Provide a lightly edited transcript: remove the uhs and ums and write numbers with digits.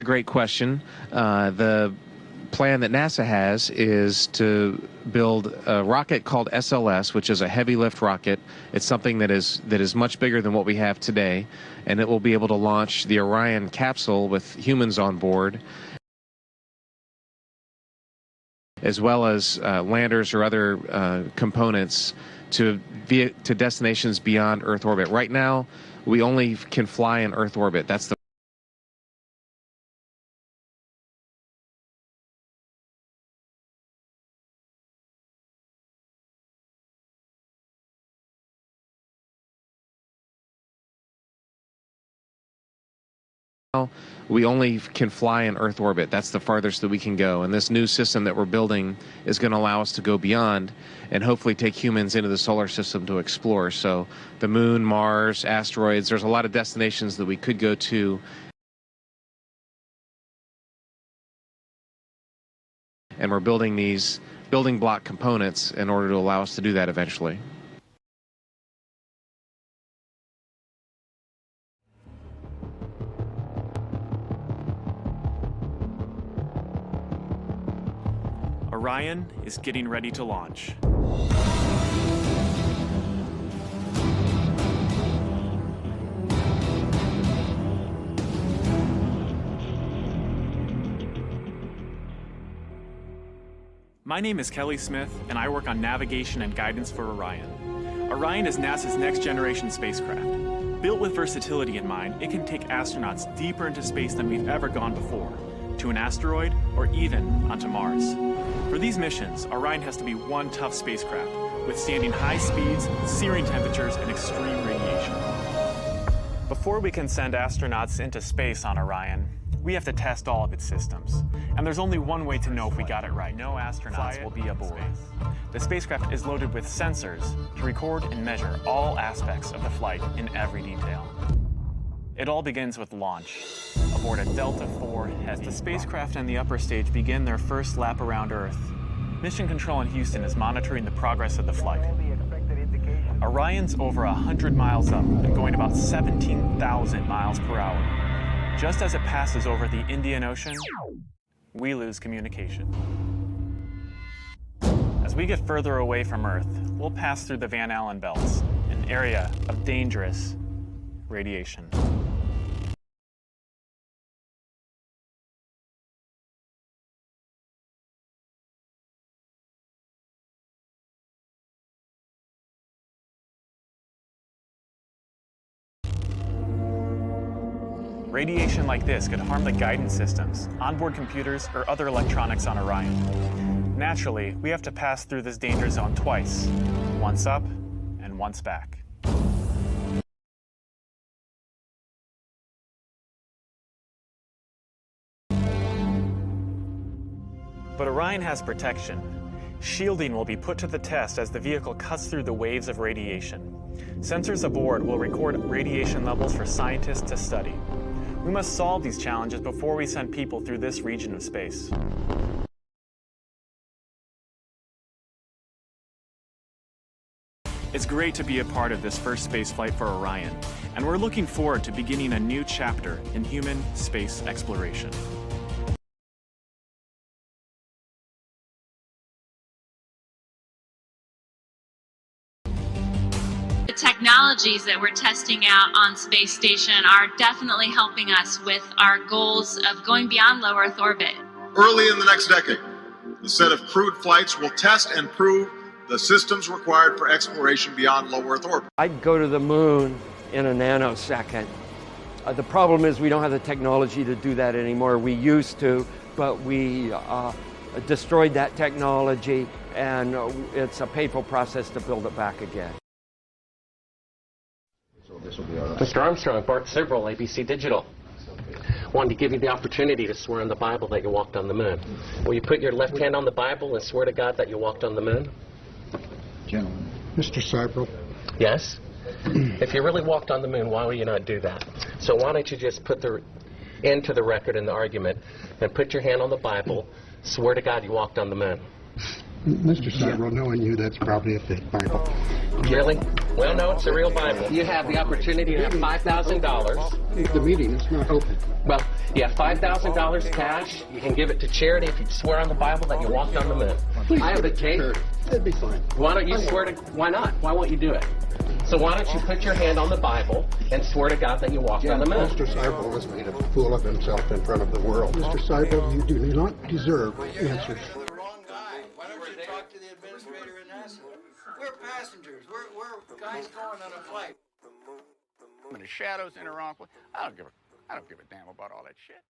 great question. The plan that NASA has is to build a rocket called SLS, which is a heavy lift rocket. It's something that is much bigger than what we have today, and it will be able to launch the Orion capsule with humans on board, as well as landers or other components to destinations beyond Earth orbit. Right now, we only can fly in Earth orbit. That's the we only can fly in Earth orbit. That's the farthest that we can go. And this new system that we're building is going to allow us to go beyond and hopefully take humans into the solar system to explore. So the moon, Mars, asteroids, there's a lot of destinations that we could go to. And we're building these building block components in order to allow us to do that eventually. Orion is getting ready to launch. My name is Kelly Smith, and I work on navigation and guidance for Orion. Orion is NASA's next-generation spacecraft. Built with versatility in mind, it can take astronauts deeper into space than we've ever gone before, to an asteroid or even onto Mars. For these missions, Orion has to be one tough spacecraft, withstanding high speeds, searing temperatures, and extreme radiation. Before we can send astronauts into space on Orion, we have to test all of its systems. And there's only one way to know if we got it right. No astronauts will be aboard. The spacecraft is loaded with sensors to record and measure all aspects of the flight in every detail. It all begins with launch, aboard a Delta IV Heavy. As the spacecraft and the upper stage begin their first lap around Earth, Mission Control in Houston is monitoring the progress of the flight. Orion's over 100 miles up and going about 17,000 miles per hour. Just as it passes over the Indian Ocean, we lose communication. As we get further away from Earth, we'll pass through the Van Allen belts, an area of dangerous radiation. Radiation like this could harm the guidance systems, onboard computers, or other electronics on Orion. Naturally, we have to pass through this danger zone twice, once up and once back. But Orion has protection. Shielding will be put to the test as the vehicle cuts through the waves of radiation. Sensors aboard will record radiation levels for scientists to study. We must solve these challenges before we send people through this region of space. It's great to be a part of this first space flight for Orion, and we're looking forward to beginning a new chapter in human space exploration. The technologies that we're testing out on Space Station are definitely helping us with our goals of going beyond low Earth orbit. Early in the next decade, the set of crewed flights will test and prove the systems required for exploration beyond low Earth orbit. I'd go to the moon in a nanosecond. The problem is we don't have the technology to do that anymore. We used to, but we destroyed that technology, and it's a painful process to build it back again. Mr. Armstrong, Bart Sibrel, ABC Digital. Wanted to give you the opportunity to swear on the Bible that you walked on the moon. Will you put your left hand on the Bible and swear to God that you walked on the moon? Gentlemen. Mr. Sibrel. Yes? If you really walked on the moon, why would you not do that? So why don't you just put the end to the record in the argument and put your hand on the Bible, swear to God you walked on the moon. Mr. Seibel, knowing you, that's probably a fake Bible. Really? Well, no, it's a real Bible. You have the opportunity to have $5,000. The meeting is not open. Well, you have $5,000 cash. You can give it to charity if you swear on the Bible that you walked on the moon. I have the tape. Sure. That'd be fine. Why don't you swear to... Why not? Why won't you do it? So why don't you put your hand on the Bible and swear to God that you walked on the moon? Mr. Seibel has made a fool of himself in front of the world. Mr. Seibel, you do not deserve answers. Why don't you talk to the administrator in NASA? We're passengers. We're guys going on a flight. When the shadows in the wrong place, I don't give a damn about all that shit.